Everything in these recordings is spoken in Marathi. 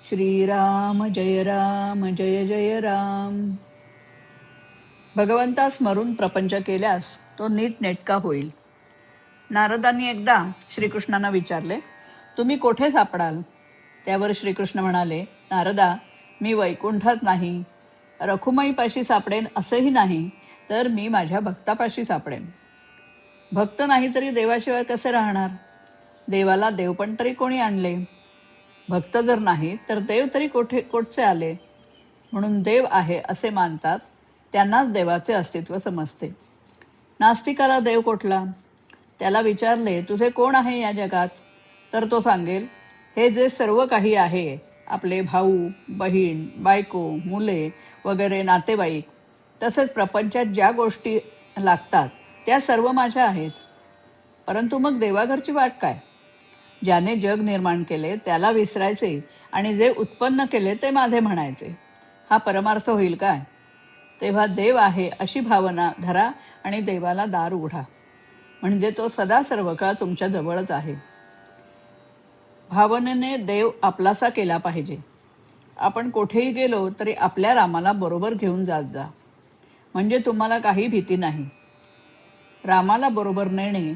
श्रीराम जय जय राम. भगवंता स्मरून प्रपंच केल्यास तो नीटनेटका होईल. नारदांनी एकदा श्रीकृष्णांना विचारले, तुम्ही कोठे सापडाल? त्यावर श्रीकृष्ण म्हणाले, नारदा, मी वैकुंठात नाही, रखुमाईपाशी सापडेन असेही नाही, तर मी माझ्या भक्तापाशी सापडेन. भक्त नाही तरी देवाशिवाय कसे राहणार? देवाला देवपण तरी कोणी आणले? भक्त जर नाही तर देव तरी कोठचे आले? म्हणून देव आहे असे मानतात त्यांनाच देवाचे अस्तित्व समजते. नास्तिकाला देव कोठला? त्याला विचारले, तुझे कोण आहे या जगात? तर तो सांगेल, हे जे सर्व काही आहे, आपले भाऊ, बहीण, बायको, मुले वगैरे नातेवाईक, तसेच प्रपंचात ज्या गोष्टी लागतात त्या सर्व माझ्या आहेत. परंतु मग देवाघरची वाट काय? ज्याने जग निर्माण केले त्याला विसरायचे आणि जे उत्पन्न केले ते माझे म्हणायचे. हा परमार्थ होईल काय? तेव्हा देव आहे अशी भावना धरा आणि देवाला दार उघडा, म्हणजे तो सदा सर्व काळ तुमच्या जवळच आहे. भावनेने देव आपलासा केला पाहिजे. आपण कुठेही गेलो तरी आपल्या रामाला बरोबर घेऊन जात जा, म्हणजे तुम्हाला काही भीती नाही. रामाला बरोबर नेणे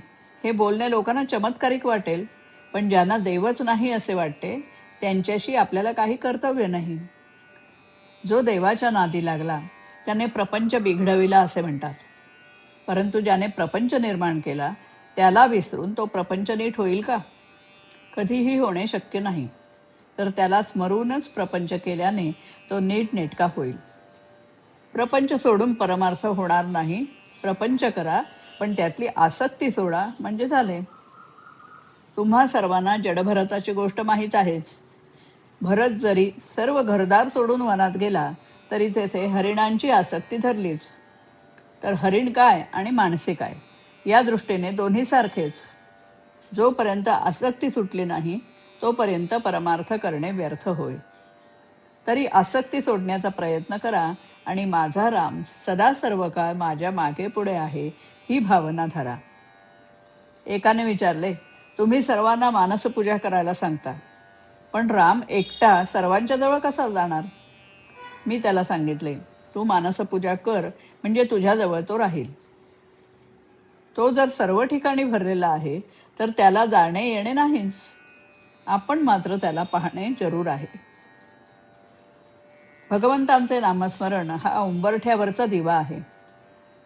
हे बोलणे लोकांना चमत्कारिक वाटेल, पण ज्यांना देवच नाही असे वाटते त्यांच्याशी आपल्याला काही कर्तव्य नाही. जो देवाच्या नादी लागला त्याने प्रपंच बिघडविला असे म्हणतात. परंतु ज्याने प्रपंच निर्माण केला त्याला विसरून तो प्रपंच नीट होईल का? कधीही होणे शक्य नाही. तर त्याला स्मरूनच प्रपंच केल्याने तो नीटनेटका होईल. प्रपंच सोडून परमार्थ होणार नाही. प्रपंच करा, पण त्यातली आसक्ती सोडा, म्हणजे झाले. तुम्हा सर्वांना जडभरताची गोष्ट माहीत आहेच. भरत जरी सर्व घरदार सोडून वनात गेला तरी तेथे हरिणांची आसक्ती धरलीच. तर हरिण काय आणि माणसे काय या दृष्टीने दोन्ही सारखेच. जोपर्यंत आसक्ती सुटली नाही तोपर्यंत परमार्थ करणे व्यर्थ होय. तरी आसक्ती सोडण्याचा प्रयत्न करा आणि माझा राम सदा सर्व काळ माझ्या मागे पुढे आहे ही भावना धरा. एकाने विचारले, तुम्ही सर्वांना मानसपूजा करायला सांगता, पण राम एकटा सर्वांच्या जवळ कसा जाणार? मी त्याला सांगितले, तू मानसपूजा कर, म्हणजे तुझ्याजवळ तो राहील. तो जर सर्व ठिकाणी भरलेला आहे तर त्याला जाणे येणे नाहीच. आपण मात्र त्याला पाहणे जरूर आहे. भगवंतांचे नामस्मरण हा उंबरठ्यावरचा दिवा आहे.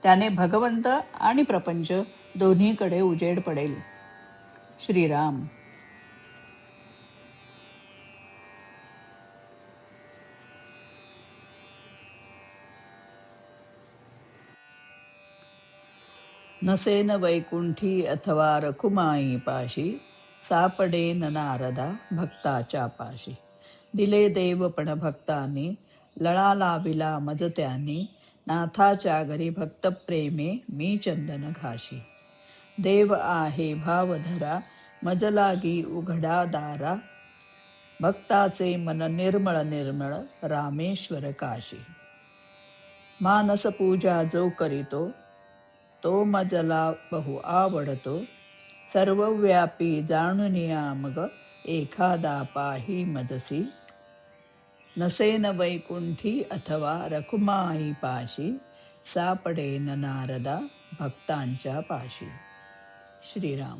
त्याने भगवंत आणि प्रपंच दोन्हीकडे उजेड पडेल. श्रीराम. नसेन वैकुंठी अथवा रखुमाई पाशी, सापडेन नारदा भक्ताच्या पाशी. दिले देव पण भक्तांनी, लळा लाविला मज त्यांनी, नाथाच्या घरी भक्त प्रेमे मी चंदन घाशी. देव आहे भावधरा, मज लागी उघडा दारा, भक्ताचे मन निर्मळ निर्मळ रामेश्वर काशी. मानस पूजा जो करीतो, तो मजला बहु आवडतो, सर्वव्यापी जाणुनिया मग एखादा पाही मजसी. नसेन वैकुंठी अथवा रखुमाई पाशी, सापडेन नारदा भक्तांच्या पाशी. श्रीराम.